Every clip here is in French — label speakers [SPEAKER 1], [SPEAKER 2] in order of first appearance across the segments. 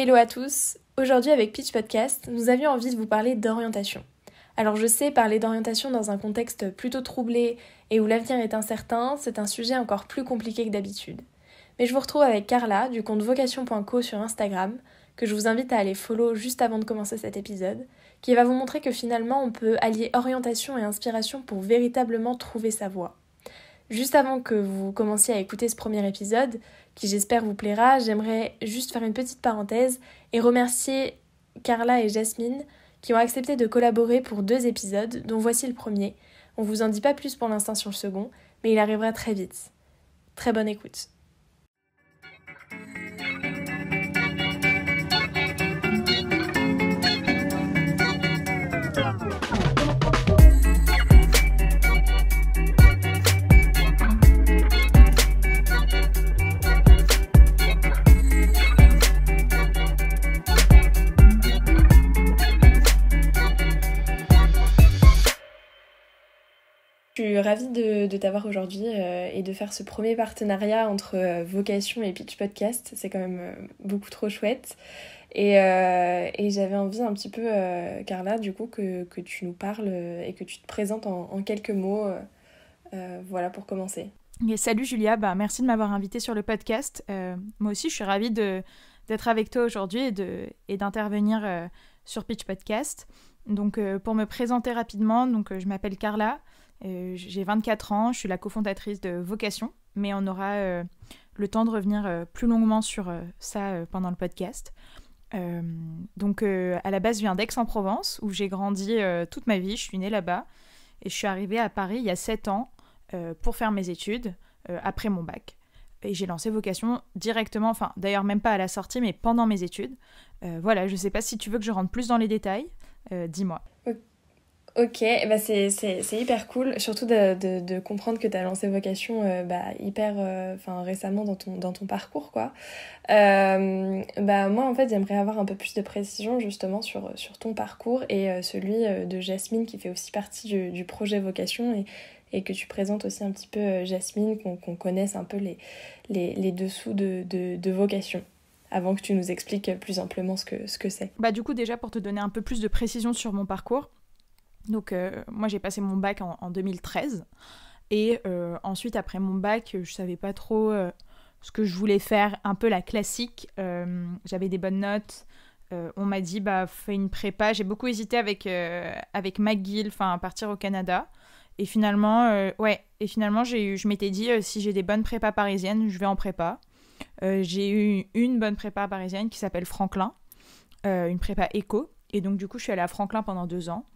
[SPEAKER 1] Hello à tous. Aujourd'hui avec Pitch Podcast, nous avions envie de vous parler d'orientation. Alors je sais, parler d'orientation dans un contexte plutôt troublé et où l'avenir est incertain, c'est un sujet encore plus compliqué que d'habitude. Mais je vous retrouve avec Carla du compte vocation.co sur Instagram, que je vous invite à aller follow juste avant de commencer cet épisode, qui va vous montrer que finalement on peut allier orientation et inspiration pour véritablement trouver sa voie. Juste avant que vous commenciez à écouter ce premier épisode, qui j'espère vous plaira, j'aimerais juste faire une petite parenthèse et remercier Carla et Jasmine qui ont accepté de collaborer pour 2 épisodes, dont voici le premier. On vous en dit pas plus pour l'instant sur le second, mais il arrivera très vite. Très bonne écoute. Je suis ravie de t'avoir aujourd'hui et de faire ce premier partenariat entre Vocation et Pitch Podcast. C'est quand même beaucoup trop chouette. Et j'avais envie un petit peu, Carla, du coup, que tu nous parles et que tu te présentes en quelques mots, voilà, pour commencer.
[SPEAKER 2] Et salut Julia, merci de m'avoir invitée sur le podcast. Moi aussi, je suis ravie d'être avec toi aujourd'hui et d'intervenir sur Pitch Podcast. Donc, pour me présenter rapidement, je m'appelle Carla. J'ai 24 ans, je suis la cofondatrice de Vocation, mais on aura le temps de revenir plus longuement sur ça pendant le podcast. À la base, je viens d'Aix-en-Provence, où j'ai grandi toute ma vie, je suis née là-bas, et je suis arrivée à Paris il y a 7 ans pour faire mes études après mon bac. Et j'ai lancé Vocation directement, enfin d'ailleurs même pas à la sortie, mais pendant mes études. Voilà, je sais pas si tu veux que je rentre plus dans les détails, dis-moi.
[SPEAKER 1] Ok, c'est hyper cool, surtout de comprendre que tu as lancé Vocation hyper récemment dans ton parcours, quoi. Moi, en fait, j'aimerais avoir un peu plus de précision justement sur ton parcours et celui de Jasmine qui fait aussi partie du projet Vocation et que tu présentes aussi un petit peu, Jasmine, qu'on connaisse un peu les dessous de Vocation, avant que tu nous expliques plus amplement ce que c'est.
[SPEAKER 2] Du coup, déjà, pour te donner un peu plus de précision sur mon parcours, moi j'ai passé mon bac en 2013 et ensuite après mon bac je savais pas trop ce que je voulais faire, un peu la classique, j'avais des bonnes notes, on m'a dit fais une prépa, j'ai beaucoup hésité avec McGill, partir au Canada et finalement je m'étais dit si j'ai des bonnes prépas parisiennes je vais en prépa. J'ai eu une bonne prépa parisienne qui s'appelle Franklin, une prépa éco, et donc du coup je suis allée à Franklin pendant 2 ans.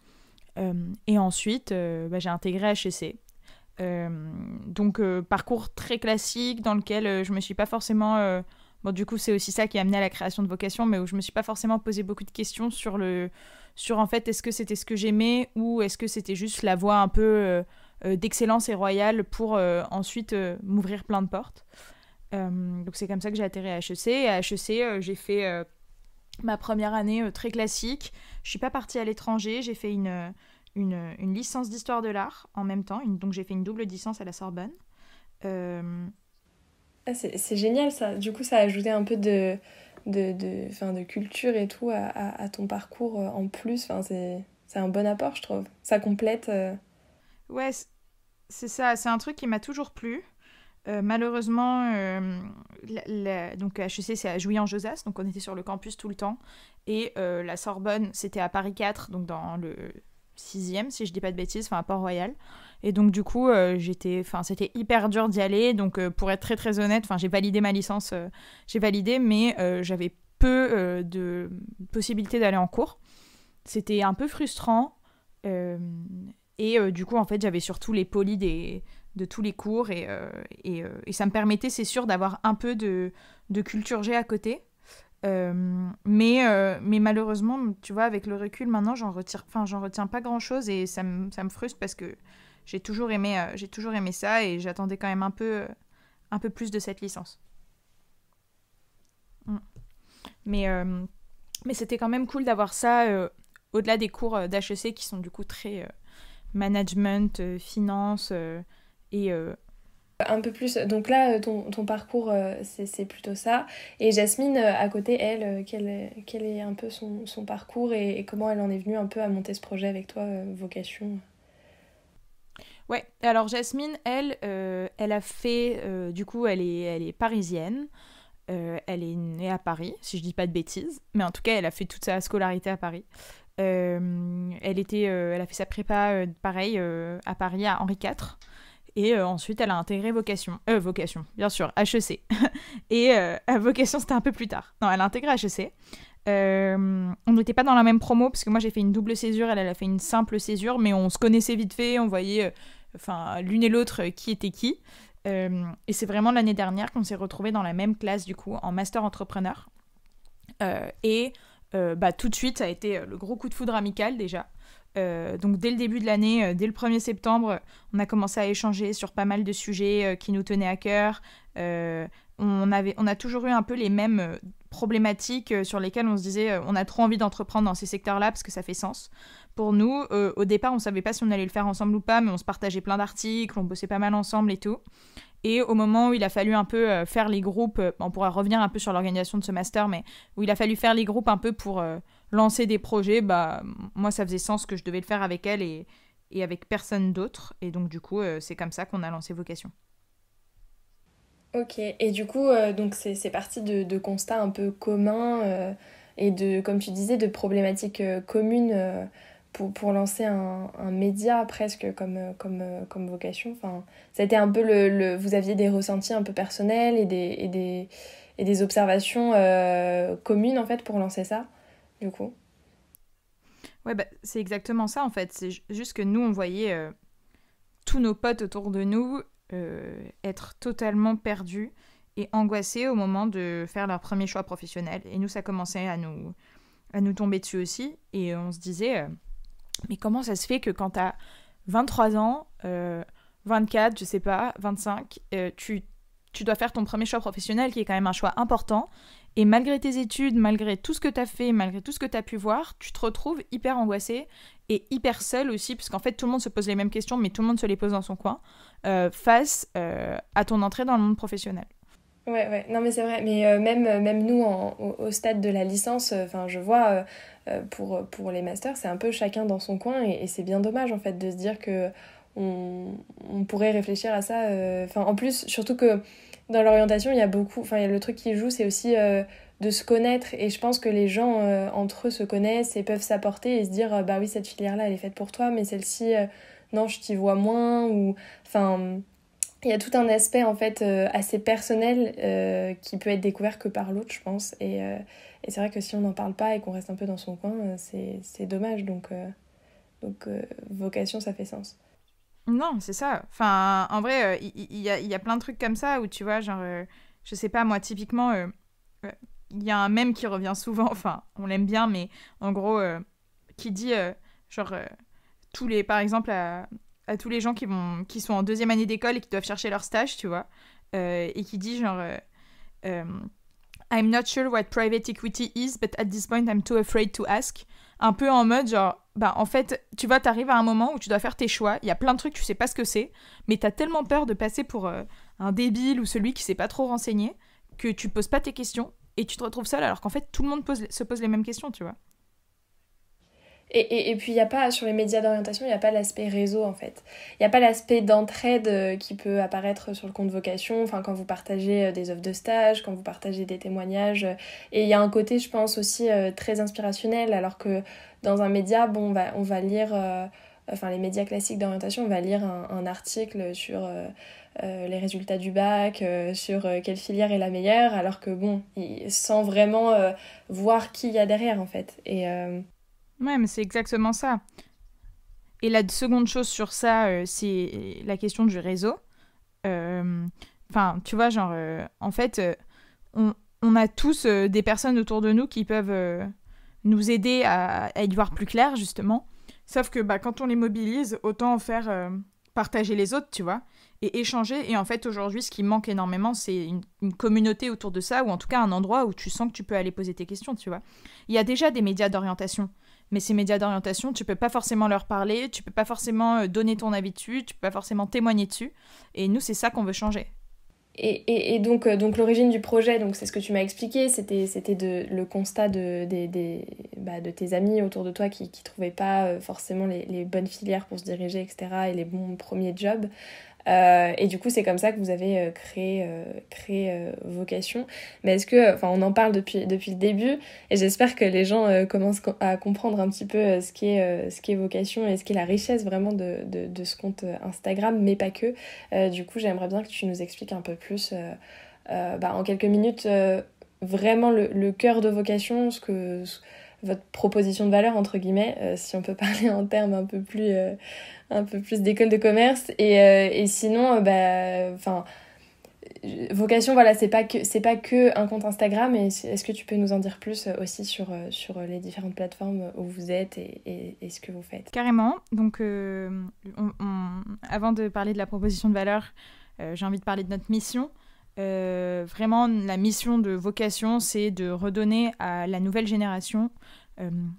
[SPEAKER 2] Et ensuite, j'ai intégré HEC. Parcours très classique dans lequel je me suis pas forcément... du coup, c'est aussi ça qui a amené à la création de Vocation, mais où je me suis pas forcément posé beaucoup de questions sur en fait, est-ce que c'était ce que j'aimais ou est-ce que c'était juste la voie un peu d'excellence et royale pour ensuite m'ouvrir plein de portes. Donc c'est comme ça que j'ai atterri à HEC. Et à HEC, j'ai fait... ma première année très classique. Je suis pas partie à l'étranger, j'ai fait une licence d'histoire de l'art en même temps, donc j'ai fait une double licence à la Sorbonne.
[SPEAKER 1] C'est génial ça, du coup ça a ajouté un peu de culture et tout à ton parcours en plus, c'est un bon apport je trouve, ça complète.
[SPEAKER 2] Ouais, c'est ça, c'est un truc qui m'a toujours plu. Malheureusement, donc HEC c'est à Jouy-en-Josas, donc on était sur le campus tout le temps, et la Sorbonne c'était à Paris 4, donc dans le 6e si je dis pas de bêtises, à Port-Royal, et donc du coup c'était hyper dur d'y aller, donc pour être très très honnête, j'ai validé ma licence, mais j'avais peu de possibilités d'aller en cours, c'était un peu frustrant, et du coup en fait j'avais surtout les polis de tous les cours et ça me permettait, c'est sûr, d'avoir un peu de culture G à côté. Mais malheureusement, tu vois, avec le recul, maintenant, j'en retiens pas grand-chose et ça me frustre parce que j'ai toujours aimé ça et j'attendais quand même un peu plus de cette licence. Mais c'était quand même cool d'avoir ça au-delà des cours d'HEC qui sont du coup très management, finance...
[SPEAKER 1] Un peu plus, donc là, ton parcours, c'est plutôt ça. Et Jasmine, à côté, elle, quel est un peu son parcours et comment elle en est venue un peu à monter ce projet avec toi, Vocation?
[SPEAKER 2] Ouais, alors Jasmine, elle a fait, du coup, elle est parisienne. Elle est née à Paris, si je dis pas de bêtises, mais en tout cas, elle a fait toute sa scolarité à Paris. Elle a fait sa prépa, pareil, à Paris, à Henri IV. Et ensuite, elle a intégré Vocation, bien sûr, HEC. Et à Vocation, c'était un peu plus tard. Non, elle a intégré HEC. On n'était pas dans la même promo, parce que moi, j'ai fait une double césure, elle a fait une simple césure, mais on se connaissait vite fait, on voyait l'une et l'autre qui était qui. Et c'est vraiment l'année dernière qu'on s'est retrouvés dans la même classe, du coup, en master entrepreneur. Tout de suite, ça a été le gros coup de foudre amical, déjà. Donc dès le début de l'année, dès le 1er septembre, on a commencé à échanger sur pas mal de sujets qui nous tenaient à cœur. On a toujours eu un peu les mêmes problématiques sur lesquelles on se disait on a trop envie d'entreprendre dans ces secteurs-là parce que ça fait sens. Pour nous, au départ, on savait pas si on allait le faire ensemble ou pas, mais on se partageait plein d'articles, on bossait pas mal ensemble et tout. Et au moment où il a fallu un peu faire les groupes, on pourra revenir un peu sur l'organisation de ce master, mais où il a fallu faire les groupes un peu pour lancer des projets, moi ça faisait sens que je devais le faire avec elle et avec personne d'autre. Et donc du coup, c'est comme ça qu'on a lancé Vocation.
[SPEAKER 1] Ok, et du coup, donc c'est parti de constats un peu communs et de, comme tu disais, de problématiques communes pour lancer un média presque comme Vocation. Enfin, ça a été un peu vous aviez des ressentis un peu personnels et des observations communes en fait pour lancer ça, du coup.
[SPEAKER 2] Ouais, c'est exactement ça en fait. C'est juste que nous, on voyait tous nos potes autour de nous être totalement perdus et angoissés au moment de faire leur premier choix professionnel. Et nous, ça commençait à nous tomber dessus aussi. Et on se disait, mais comment ça se fait que quand t'as 23 ans, 24, je sais pas, 25, tu dois faire ton premier choix professionnel qui est quand même un choix important. Et malgré tes études, malgré tout ce que t'as fait, malgré tout ce que t'as pu voir, tu te retrouves hyper angoissé et hyper seul aussi, parce qu'en fait tout le monde se pose les mêmes questions, mais tout le monde se les pose dans son coin, face à ton entrée dans le monde professionnel.
[SPEAKER 1] Ouais, non mais c'est vrai, mais même nous au stade de la licence, enfin je vois pour les masters, c'est un peu chacun dans son coin et c'est bien dommage en fait de se dire que on pourrait réfléchir à ça. Enfin en plus, surtout que dans l'orientation, il y a beaucoup, enfin il y a le truc qui joue, c'est aussi de se connaître et je pense que les gens entre eux se connaissent et peuvent s'apporter et se dire bah oui cette filière-là elle est faite pour toi, mais celle-ci non je t'y vois moins ou enfin. Il y a tout un aspect en fait assez personnel qui peut être découvert que par l'autre, je pense. Et c'est vrai que si on n'en parle pas et qu'on reste un peu dans son coin, c'est dommage. Donc vocation, ça fait sens.
[SPEAKER 2] Non, c'est ça. Enfin, en vrai, il y a plein de trucs comme ça où tu vois, genre, je sais pas, moi, typiquement, il y a un mème qui revient souvent, enfin, on l'aime bien, mais en gros, qui dit, genre, par exemple, à tous les gens qui sont en deuxième année d'école et qui doivent chercher leur stage, tu vois, et qui dit, genre, euh, I'm not sure what private equity is, but at this point, I'm too afraid to ask. Un peu en mode, genre, en fait, tu vois, t'arrives à un moment où tu dois faire tes choix. Il y a plein de trucs, tu sais pas ce que c'est, mais t'as tellement peur de passer pour un débile ou celui qui s'est pas trop renseigné que tu poses pas tes questions et tu te retrouves seul alors qu'en fait, tout le monde se pose les mêmes questions, tu vois.
[SPEAKER 1] Et puis, il y a pas, sur les médias d'orientation, il n'y a pas l'aspect réseau, en fait. Il n'y a pas l'aspect d'entraide qui peut apparaître sur le compte vocation, enfin, quand vous partagez des offres de stage, quand vous partagez des témoignages. Et il y a un côté, je pense, aussi très inspirationnel, alors que dans un média, bon, on va lire, enfin, les médias classiques d'orientation, on va lire un article sur les résultats du bac, sur quelle filière est la meilleure, alors que, bon, sans vraiment voir qui il y a derrière, en fait.
[SPEAKER 2] Ouais, mais c'est exactement ça. Et la seconde chose sur ça, c'est la question du réseau. Enfin, tu vois, genre, en fait, on a tous des personnes autour de nous qui peuvent nous aider à y voir plus clair, justement. Sauf que quand on les mobilise, autant en faire partager les autres, tu vois, et échanger. Et en fait, aujourd'hui, ce qui manque énormément, c'est une communauté autour de ça, ou en tout cas un endroit où tu sens que tu peux aller poser tes questions, tu vois. Il y a déjà des médias d'orientation, mais ces médias d'orientation, tu peux pas forcément leur parler, tu peux pas forcément donner ton avis dessus, tu peux pas forcément témoigner dessus. Et nous, c'est ça qu'on veut changer.
[SPEAKER 1] Et donc l'origine du projet, donc c'est ce que tu m'as expliqué, c'était le constat de tes amis autour de toi qui trouvaient pas forcément les bonnes filières pour se diriger, etc., et les bons premiers jobs. Et du coup, c'est comme ça que vous avez créé Vocation. Mais est-ce que, enfin, on en parle depuis le début, et j'espère que les gens commencent à comprendre un petit peu ce qu'est Vocation et ce qu'est la richesse vraiment de ce compte Instagram, mais pas que. Du coup, j'aimerais bien que tu nous expliques un peu plus, en quelques minutes, vraiment le cœur de Vocation, votre proposition de valeur, entre guillemets, si on peut parler en termes un peu plus d'école de commerce. Et sinon, Vocation, voilà, c'est pas que un compte Instagram. Et est-ce que tu peux nous en dire plus aussi sur les différentes plateformes où vous êtes et ce que vous faites?
[SPEAKER 2] Carrément. Donc, avant de parler de la proposition de valeur, j'ai envie de parler de notre mission. Vraiment, la mission de Vocation, c'est de redonner à la nouvelle génération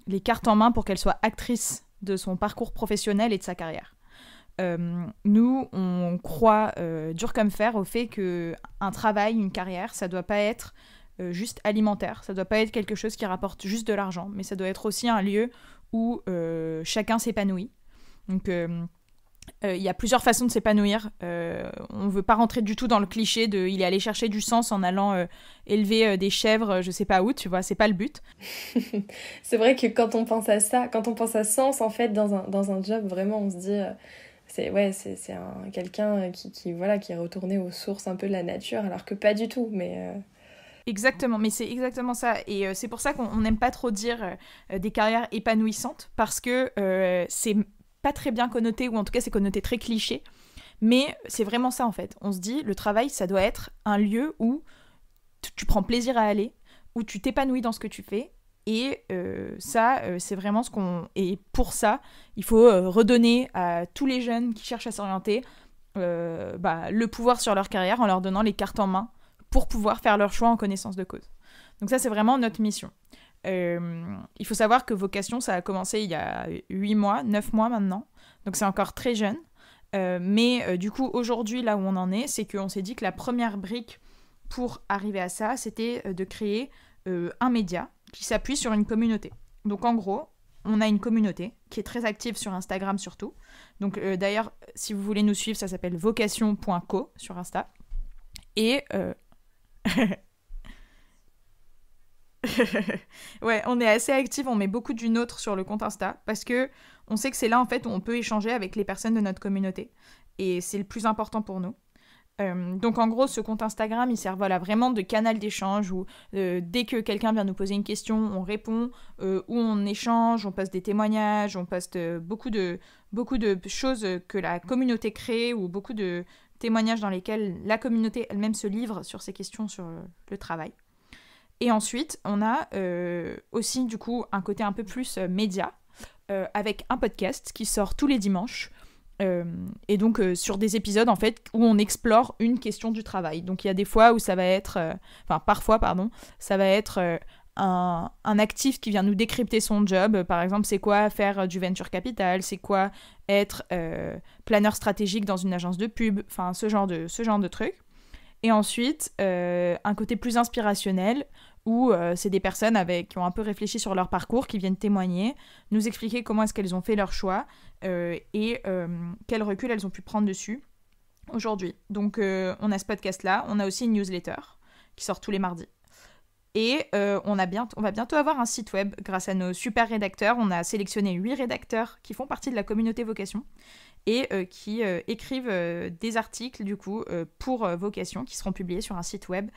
[SPEAKER 2] les cartes en main pour qu'elle soit actrice de son parcours professionnel et de sa carrière. Nous, on croit dur comme fer au fait qu'un travail, une carrière, ça doit pas être juste alimentaire, ça doit pas être quelque chose qui rapporte juste de l'argent, mais ça doit être aussi un lieu où chacun s'épanouit. Donc, il y a plusieurs façons de s'épanouir. On ne veut pas rentrer du tout dans le cliché de il est allé chercher du sens en allant élever des chèvres, je sais pas où, tu vois, c'est pas le but.
[SPEAKER 1] C'est vrai que quand on pense à ça, quand on pense à sens, en fait, dans un job, vraiment, on se dit, c'est quelqu'un qui est retourné aux sources un peu de la nature, alors que pas du tout, mais...
[SPEAKER 2] Exactement, mais c'est exactement ça. Et c'est pour ça qu'on n'aime pas trop dire des carrières épanouissantes, parce que c'est pas très bien connoté, ou en tout cas c'est connoté très cliché. Mais c'est vraiment ça en fait. On se dit, le travail, ça doit être un lieu où tu prends plaisir à aller, où tu t'épanouis dans ce que tu fais. Et ça, c'est vraiment ce qu'on... Et pour ça, il faut redonner à tous les jeunes qui cherchent à s'orienter le pouvoir sur leur carrière en leur donnant les cartes en main pour pouvoir faire leur choix en connaissance de cause. Donc ça, c'est vraiment notre mission. Il faut savoir que Vocation, ça a commencé il y a 8 mois, 9 mois maintenant. Donc c'est encore très jeune. Mais du coup, aujourd'hui, là où on en est, c'est qu'on s'est dit que la première brique pour arriver à ça, c'était de créer un média qui s'appuie sur une communauté. Donc en gros, on a une communauté qui est très active sur Instagram surtout. Donc d'ailleurs, si vous voulez nous suivre, ça s'appelle vocation.co sur Insta. Et... ouais, on est assez actifs, on met beaucoup du nôtre sur le compte Insta parce que on sait que c'est là en fait où on peut échanger avec les personnes de notre communauté et c'est le plus important pour nous. Donc en gros, ce compte Instagram, il sert vraiment de canal d'échange où dès que quelqu'un vient nous poser une question, on répond, où on échange, on poste des témoignages, on poste beaucoup de choses que la communauté crée ou beaucoup de témoignages dans lesquels la communauté elle-même se livre sur ses questions sur le travail. Et ensuite, on a aussi du coup un côté un peu plus média avec un podcast qui sort tous les dimanches. Et donc sur des épisodes en fait où on explore une question du travail. Donc il y a des fois où ça va être, parfois ça va être un actif qui vient nous décrypter son job. Par exemple, c'est quoi faire du venture capital, c'est quoi être planeur stratégique dans une agence de pub, enfin ce genre de trucs. Et ensuite, un côté plus inspirationnel, où c'est des personnes qui ont un peu réfléchi sur leur parcours, qui viennent témoigner, nous expliquer comment est-ce qu'elles ont fait leur choix et quel recul elles ont pu prendre dessus aujourd'hui. Donc on a ce podcast-là, on a aussi une newsletter qui sort tous les mardis. Et on va bientôt avoir un site web grâce à nos super rédacteurs. On a sélectionné 8 rédacteurs qui font partie de la communauté Vocation et qui écrivent des articles du coup pour Vocation qui seront publiés sur un site web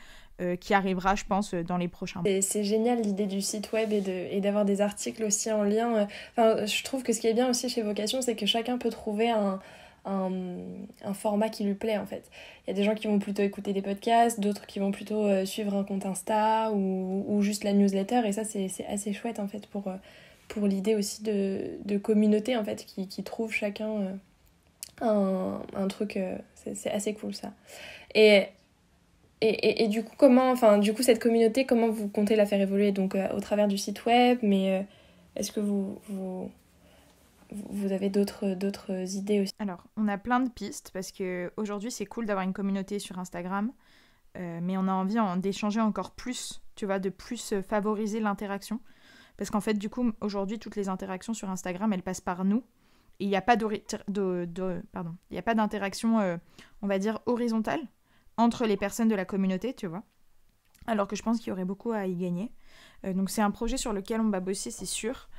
[SPEAKER 2] qui arrivera je pense dans les prochains mois.
[SPEAKER 1] C'est génial l'idée du site web et d'avoir des articles aussi en lien. Je trouve que ce qui est bien aussi chez Vocation, c'est que chacun peut trouver un format qui lui plaît en fait. Il y a des gens qui vont plutôt écouter des podcasts, d'autres qui vont plutôt suivre un compte Insta ou juste la newsletter, et ça c'est assez chouette en fait pour l'idée aussi de communauté en fait qui trouve chacun un truc, c'est assez cool ça. Et du coup, cette communauté, comment vous comptez la faire évoluer? Donc au travers du site web, mais Est-ce que vous avez d'autres idées aussi?
[SPEAKER 2] Alors, on a plein de pistes parce qu'aujourd'hui, c'est cool d'avoir une communauté sur Instagram, mais on a envie d'échanger encore plus, tu vois, de plus favoriser l'interaction. Parce qu'en fait, du coup, aujourd'hui, toutes les interactions sur Instagram, elles passent par nous. Et il n'y a pas il y a pas d'interaction, on va dire, horizontale entre les personnes de la communauté, tu vois. Alors que je pense qu'il y aurait beaucoup à y gagner. Donc c'est un projet sur lequel on va bosser, c'est sûr.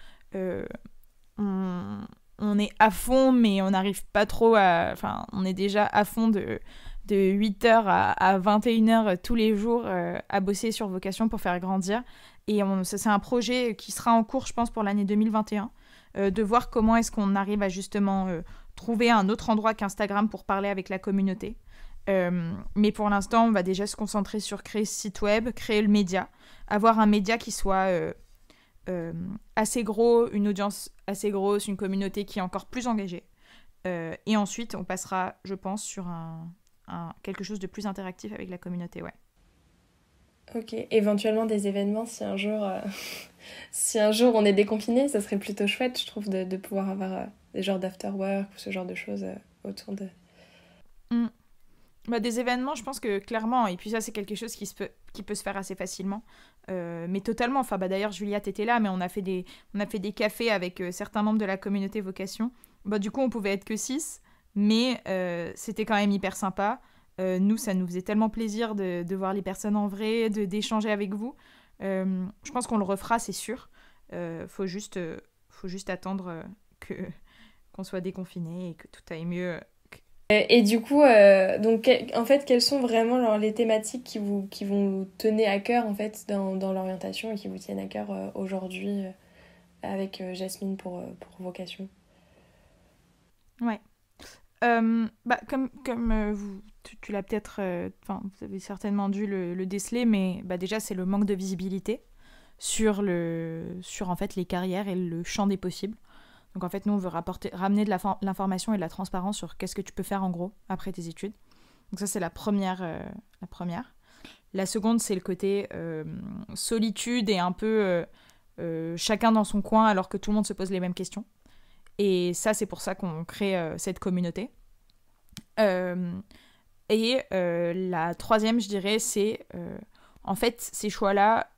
[SPEAKER 2] On est à fond, mais on n'arrive pas trop à... Enfin, on est déjà à fond de 8h à 21h tous les jours à bosser sur Vocation pour faire grandir. Et c'est un projet qui sera en cours, je pense, pour l'année 2021, de voir comment est-ce qu'on arrive à justement trouver un autre endroit qu'Instagram pour parler avec la communauté. Mais pour l'instant, on va déjà se concentrer sur créer ce site web, créer le média, avoir un média qui soit assez gros, une audience assez grosse, une communauté qui est encore plus engagée. Et ensuite, on passera, je pense, sur quelque chose de plus interactif avec la communauté, ouais.
[SPEAKER 1] Ok, éventuellement des événements si un jour, si un jour on est déconfiné, ça serait plutôt chouette, je trouve, de pouvoir avoir des genres d'after work ou ce genre de choses autour de...
[SPEAKER 2] Bah, des événements, je pense que clairement, et puis ça c'est quelque chose qui peut se faire assez facilement, mais totalement. Enfin, bah, d'ailleurs, Juliette était là, mais on a fait des cafés avec certains membres de la communauté Vocation. Bah, du coup, on pouvait être que 6, mais c'était quand même hyper sympa. Nous, ça nous faisait tellement plaisir de voir les personnes en vrai, d'échanger avec vous. Je pense qu'on le refera, c'est sûr. Faut juste attendre qu'on soit déconfiné et que tout aille mieux.
[SPEAKER 1] Et du coup, donc, en fait, quelles sont vraiment les thématiques qui vous tenir à cœur en fait, dans l'orientation et qui vous tiennent à cœur aujourd'hui avec Jasmine pour Vocation?
[SPEAKER 2] Ouais. Bah, comme tu l'as peut-être, vous avez certainement dû le déceler, mais bah, déjà c'est le manque de visibilité sur en fait les carrières et le champ des possibles. Donc en fait nous on veut ramener de l'information et de la transparence sur qu'est-ce que tu peux faire en gros après tes études. Donc ça c'est la première. La seconde c'est le côté solitude et un peu chacun dans son coin alors que tout le monde se pose les mêmes questions. Et ça, c'est pour ça qu'on crée cette communauté. La troisième, je dirais, c'est... en fait, ces choix-là,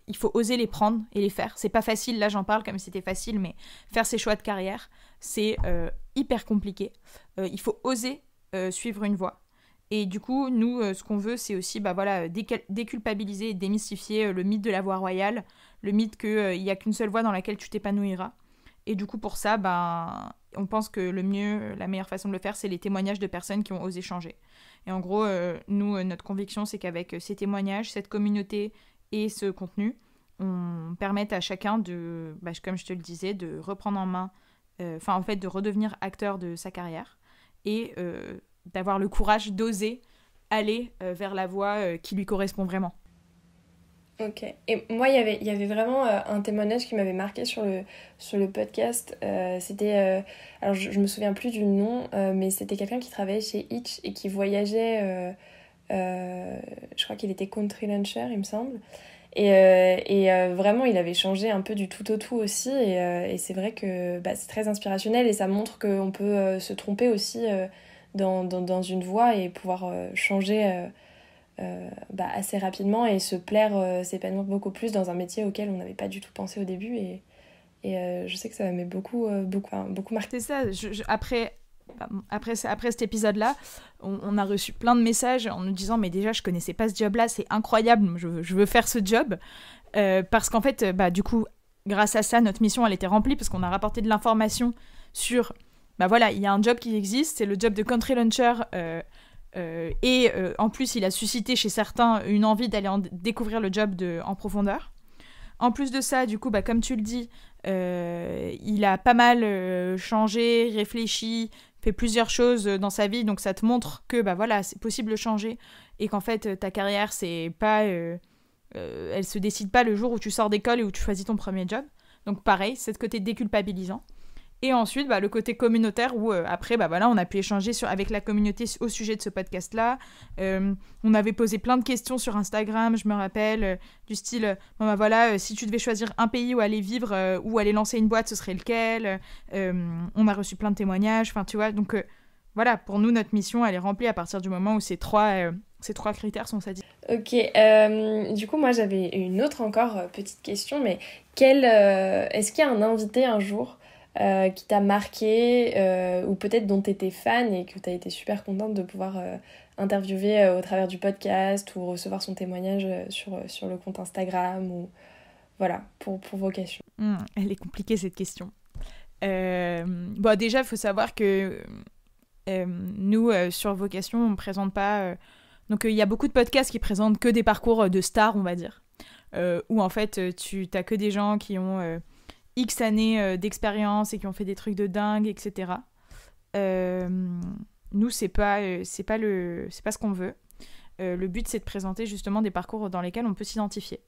[SPEAKER 2] il faut oser les prendre et les faire. C'est pas facile, là j'en parle comme si c'était facile, mais faire ces choix de carrière, c'est hyper compliqué. Il faut oser suivre une voie. Et du coup, nous, ce qu'on veut, c'est aussi déculpabiliser et démystifier le mythe de la voie royale, le mythe qu'il n'y a qu'une seule voie dans laquelle tu t'épanouiras. Et du coup, pour ça, on pense que la meilleure façon de le faire, c'est les témoignages de personnes qui ont osé changer. Et en gros, nous, notre conviction, c'est qu'avec ces témoignages, cette communauté et ce contenu, on permet à chacun de, comme je te le disais, de reprendre en main, de redevenir acteur de sa carrière et d'avoir le courage d'oser aller vers la voie qui lui correspond vraiment.
[SPEAKER 1] Ok. Et moi, il y avait vraiment un témoignage qui m'avait marqué sur le podcast. C'était... alors, je me souviens plus du nom, mais c'était quelqu'un qui travaillait chez Itch et qui voyageait... je crois qu'il était country luncher, il me semble. Et vraiment, il avait changé un peu du tout au tout aussi. Et c'est vrai que c'est très inspirationnel et ça montre qu'on peut se tromper aussi dans une voie et pouvoir changer... assez rapidement et se plaire, s'épanouir beaucoup plus dans un métier auquel on n'avait pas du tout pensé au début et je sais que ça m'a beaucoup marqué.
[SPEAKER 2] C'est ça, après cet épisode-là, on a reçu plein de messages en nous disant mais déjà je connaissais pas ce job-là, c'est incroyable, je veux faire ce job parce qu'en fait, du coup, grâce à ça, notre mission elle était remplie parce qu'on a rapporté de l'information sur, il y a un job qui existe, c'est le job de country luncher en plus, il a suscité chez certains une envie d'aller découvrir le job en profondeur. En plus de ça, du coup, comme tu le dis, il a pas mal changé, réfléchi, fait plusieurs choses dans sa vie. Donc ça te montre que c'est possible de changer et qu'en fait, ta carrière, c'est pas, elle se décide pas le jour où tu sors d'école et où tu choisis ton premier job. Donc pareil, c'est ce côté déculpabilisant. Et ensuite, le côté communautaire où après, voilà, on a pu échanger avec la communauté au sujet de ce podcast-là. On avait posé plein de questions sur Instagram, je me rappelle, du style, voilà, si tu devais choisir un pays où aller vivre ou aller lancer une boîte, ce serait lequel. On a reçu plein de témoignages, enfin, tu vois, donc voilà, pour nous, notre mission, elle est remplie à partir du moment où ces trois critères sont satisfaits.
[SPEAKER 1] Ok, du coup, moi, j'avais une autre encore petite question, mais est-ce qu'il y a un invité un jour qui t'a marqué ou peut-être dont tu étais fan et que tu as été super contente de pouvoir interviewer au travers du podcast ou recevoir son témoignage sur le compte Instagram ou voilà, pour vocation.
[SPEAKER 2] Elle est compliquée cette question. Déjà, il faut savoir que nous, sur Vocation, on ne présente pas... Donc, il y a beaucoup de podcasts qui présentent que des parcours de stars, on va dire. Où, en fait, tu n'as que des gens qui ont X années d'expérience et qui ont fait des trucs de dingue, etc. Nous, c'est pas ce qu'on veut. Le but, c'est de présenter justement des parcours dans lesquels on peut s'identifier.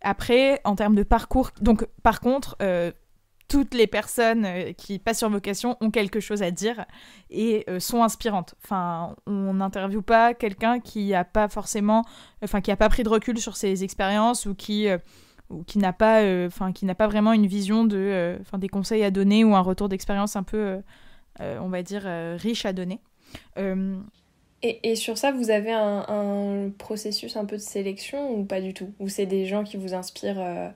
[SPEAKER 2] Après, en termes de parcours... Donc, par contre... toutes les personnes qui passent sur Vocation ont quelque chose à dire et sont inspirantes. Enfin, on n'interviewe pas quelqu'un qui a pas forcément, qui a pas pris de recul sur ses expériences ou qui n'a pas, qui n'a pas vraiment une vision des conseils à donner ou un retour d'expérience un peu, on va dire, riche à donner.
[SPEAKER 1] Et sur ça, vous avez un processus un peu de sélection ou pas du tout? Ou c'est des gens qui vous inspirent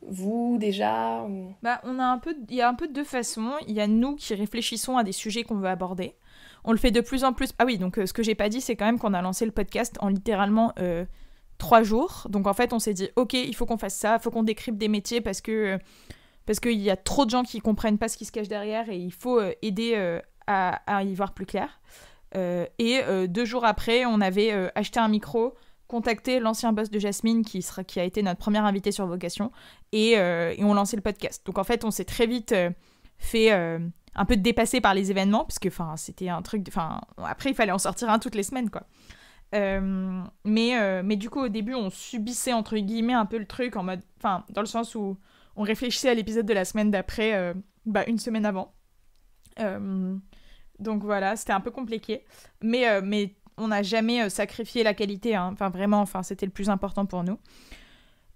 [SPEAKER 1] vous déjà ou...
[SPEAKER 2] Il y a un peu de deux façons. Il y a nous qui réfléchissons à des sujets qu'on veut aborder. On le fait de plus en plus. Ah oui, donc ce que j'ai pas dit, c'est quand même qu'on a lancé le podcast en littéralement 3 jours. Donc en fait, on s'est dit, ok, il faut qu'on fasse ça, il faut qu'on décrypte des métiers parce qu'il y a trop de gens qui comprennent pas ce qui se cache derrière et il faut aider à y voir plus clair. 2 jours après, on avait acheté un micro, contacté l'ancien boss de Jasmine qui a été notre première invitée sur Vocation et on lançait le podcast. Donc en fait, on s'est très vite fait un peu dépasser par les événements parce que c'était un truc... Après, il fallait en sortir un toutes les semaines, quoi. Mais du coup, au début, on subissait, entre guillemets, un peu le truc en mode... dans le sens où on réfléchissait à l'épisode de la semaine d'après, une semaine avant. Donc voilà, c'était un peu compliqué. Mais on n'a jamais sacrifié la qualité, hein. Vraiment, c'était le plus important pour nous.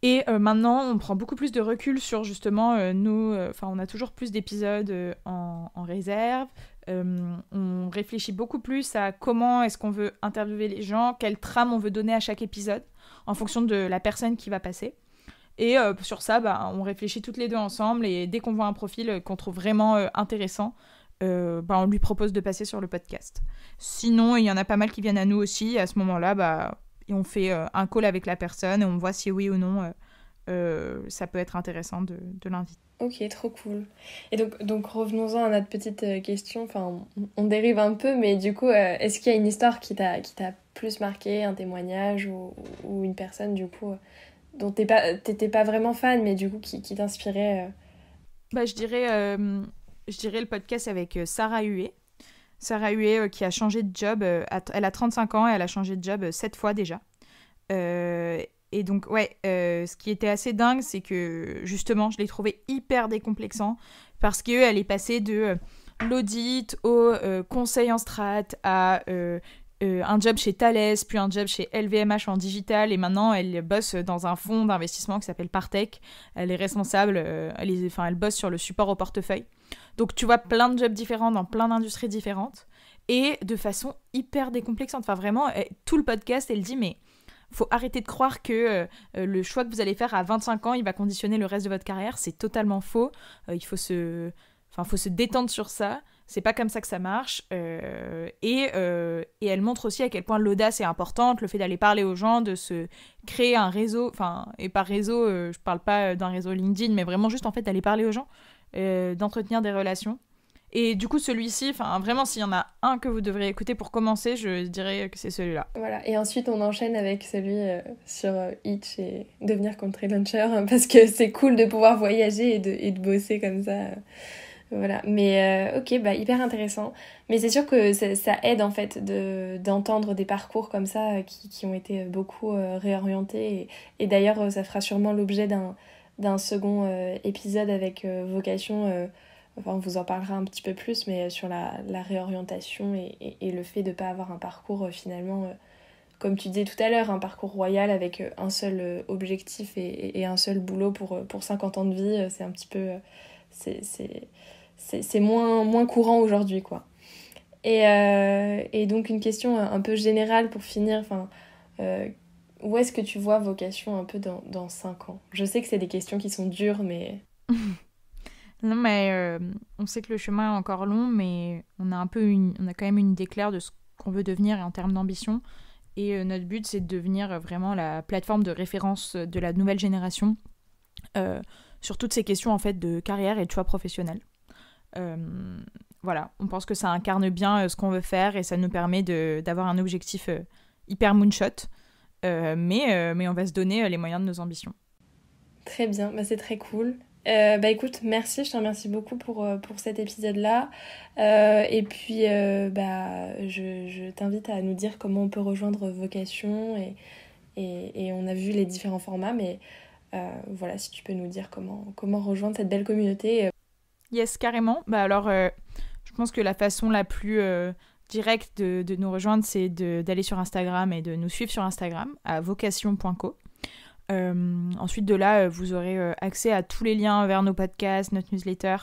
[SPEAKER 2] Et maintenant, on prend beaucoup plus de recul sur justement nous. On a toujours plus d'épisodes en réserve. On réfléchit beaucoup plus à comment est-ce qu'on veut interviewer les gens, quelle trame on veut donner à chaque épisode, en fonction de la personne qui va passer. Et sur ça, on réfléchit toutes les deux ensemble. Et dès qu'on voit un profil qu'on trouve vraiment intéressant, on lui propose de passer sur le podcast. Sinon, il y en a pas mal qui viennent à nous aussi. Et à ce moment-là, on fait un call avec la personne et on voit si oui ou non ça peut être intéressant de l'inviter.
[SPEAKER 1] Ok, trop cool. Et donc revenons-en à notre petite question. On dérive un peu, mais du coup, est-ce qu'il y a une histoire qui t'a plus marqué, un témoignage ou une personne du coup dont t'étais pas vraiment fan, mais du coup qui t'inspirait
[SPEAKER 2] Je dirais le podcast avec Sarah Huet. Sarah Huet qui a changé de job. Elle a 35 ans et elle a changé de job 7 fois déjà. Et donc, ce qui était assez dingue, c'est que justement, je l'ai trouvée hyper décomplexant parce qu'elle est passée de l'audit au conseil en strat à un job chez Thales, puis un job chez LVMH en digital, et maintenant elle bosse dans un fonds d'investissement qui s'appelle Partech. Elle est responsable, elle bosse sur le support au portefeuille. Donc tu vois plein de jobs différents dans plein d'industries différentes et de façon hyper décomplexante. Vraiment, tout le podcast, elle dit mais faut arrêter de croire que le choix que vous allez faire à 25 ans, il va conditionner le reste de votre carrière. C'est totalement faux. Il faut se détendre sur ça. C'est pas comme ça que ça marche. Et elle montre aussi à quel point l'audace est importante, le fait d'aller parler aux gens, de se créer un réseau. Et par réseau, je parle pas d'un réseau LinkedIn, mais vraiment juste en fait d'aller parler aux gens, d'entretenir des relations. Et du coup, celui-ci, vraiment, s'il y en a un que vous devriez écouter pour commencer, je dirais que c'est celui-là.
[SPEAKER 1] Voilà, et ensuite on enchaîne avec celui sur Itch et devenir country launcher, parce que c'est cool de pouvoir voyager et de bosser comme ça. Voilà, mais ok, hyper intéressant. Mais c'est sûr que ça aide en fait d'entendre des parcours comme ça qui ont été beaucoup réorientés. Et d'ailleurs, ça fera sûrement l'objet d'un second épisode avec vocation. Enfin, on vous en parlera un petit peu plus, mais sur la réorientation et le fait de ne pas avoir un parcours finalement, comme tu disais tout à l'heure, un parcours royal avec un seul objectif et un seul boulot pour 50 ans de vie. C'est un petit peu... c'est moins courant aujourd'hui, quoi. Et donc une question un peu générale pour finir, enfin, où est-ce que tu vois vocation un peu dans 5 ans? Je sais que c'est des questions qui sont dures, mais...
[SPEAKER 2] Non, mais on sait que le chemin est encore long, mais on a quand même une idée claire de ce qu'on veut devenir en termes d'ambition. Et notre but, c'est de devenir vraiment la plateforme de référence de la nouvelle génération sur toutes ces questions en fait de carrière et de choix professionnel. Voilà, on pense que ça incarne bien ce qu'on veut faire et ça nous permet d'avoir un objectif hyper moonshot, mais on va se donner les moyens de nos ambitions.
[SPEAKER 1] Très bien, c'est très cool. Écoute, merci, je te remercie beaucoup pour cet épisode-là. Et puis, je t'invite à nous dire comment on peut rejoindre Vocation et on a vu les différents formats, mais voilà, si tu peux nous dire comment rejoindre cette belle communauté.
[SPEAKER 2] Yes, carrément. Alors, je pense que la façon la plus directe de nous rejoindre, c'est d'aller sur Instagram et de nous suivre sur Instagram à vocation.co. Ensuite de là, vous aurez accès à tous les liens vers nos podcasts, notre newsletter,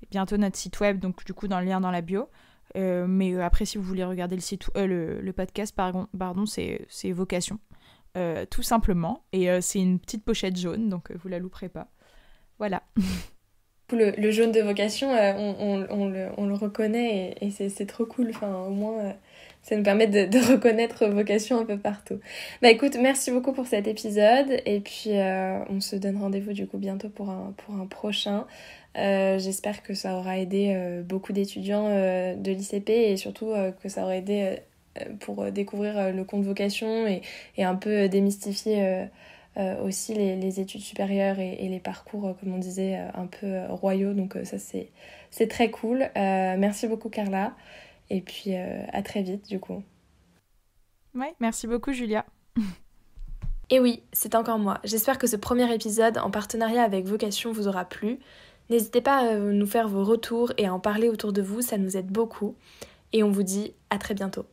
[SPEAKER 2] et bientôt notre site web, donc du coup dans le lien dans la bio. Mais après, si vous voulez regarder le podcast, pardon, c'est Vocation, tout simplement. Et c'est une petite pochette jaune, donc vous la louperez pas. Voilà.
[SPEAKER 1] Le jaune de Vocation, on le reconnaît et c'est trop cool. Enfin, au moins, ça nous permet de reconnaître Vocation un peu partout. Écoute, merci beaucoup pour cet épisode. Et puis, on se donne rendez-vous du coup bientôt pour un prochain. J'espère que ça aura aidé beaucoup d'étudiants de l'ICP et surtout que ça aura aidé pour découvrir le compte Vocation et un peu démystifier... aussi les études supérieures et les parcours, comme on disait, un peu royaux. Donc ça, c'est très cool. Merci beaucoup, Carla. Et puis, à très vite, du coup.
[SPEAKER 2] Ouais, merci beaucoup, Julia.
[SPEAKER 1] Et oui, c'est encore moi. J'espère que ce premier épisode, en partenariat avec Vocation, vous aura plu. N'hésitez pas à nous faire vos retours et à en parler autour de vous, ça nous aide beaucoup. Et on vous dit à très bientôt.